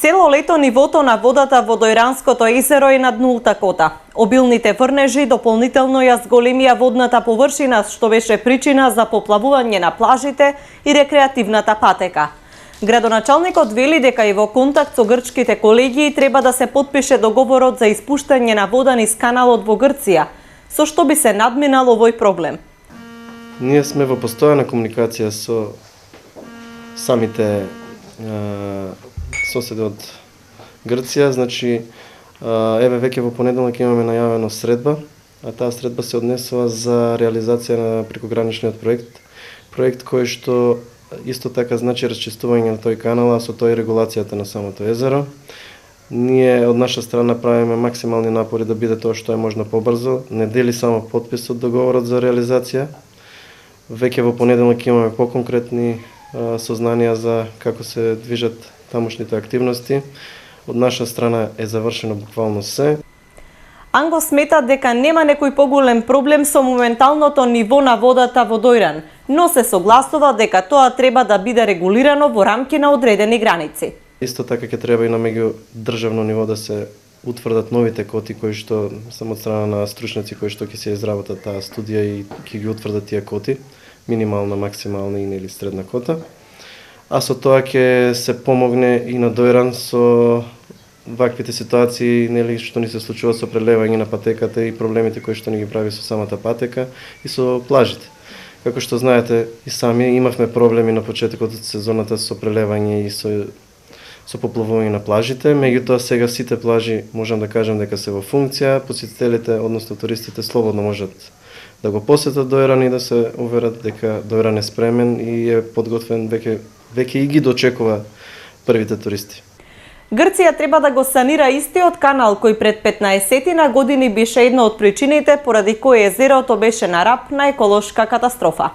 Цело лето нивото на водата во Дојранското езеро е над нулта кота. Обилните врнежи дополнително ја зголемија водната површина, што беше причина за поплавување на плажите и рекреативната патека. Градоначалникот вели дека и во контакт со грчките колеги треба да се потпише договорот за испуштање на вода низ каналот во Грција, со што би се надминал овој проблем. Ние сме во постојана комуникација со самите соседи од Грција, значи еве веќе во понеделник имаме најавено средба, а таа средба се однесува за реализација на прекограничниот проект кој што исто така значи расчистување на тој канал, а со тој регулацијата на самото езеро. Ние од наша страна правиме максимални напори да биде тоа што е можно побрзо, не дели само потписот договорот за реализација. Веќе во понеделник имаме поконкретни сознанија за како се движат тамошните активности. Од наша страна е завршено буквално се. Анго смета дека нема некој поголем проблем со моменталното ниво на водата во Дојран, но се согласува дека тоа треба да биде регулирано во рамки на одредени граници. Исто така ќе треба и на меѓудржавно ниво да се утврдат новите коти кои што само од страна на стручњаци кои што ќе се изработат таа студија и ќе ги утврдат тие коти, минимална, максимална или средна кота. А со тоа ќе се помогне и на Дојран со ваквите ситуации, нели, што ни се случува со прелевање на патеката и проблемите кои што ни ги прави со самата патека и со плажите. Како што знаете и сами, имавме проблеми на почетокот од сезоната со прелевање и со поплавување на плажите, меѓутоа сега сите плажи можам да кажам дека се во функција, посетителите, односно туристите слободно можат да го посетат Дојран и да се уверат дека Дојран е спремен и е подготвен, веќе и ги дочекува првите туристи. Грција треба да го санира истиот канал кој пред 15 години беше една од причините поради кој езерото беше на рап на еколошка катастрофа.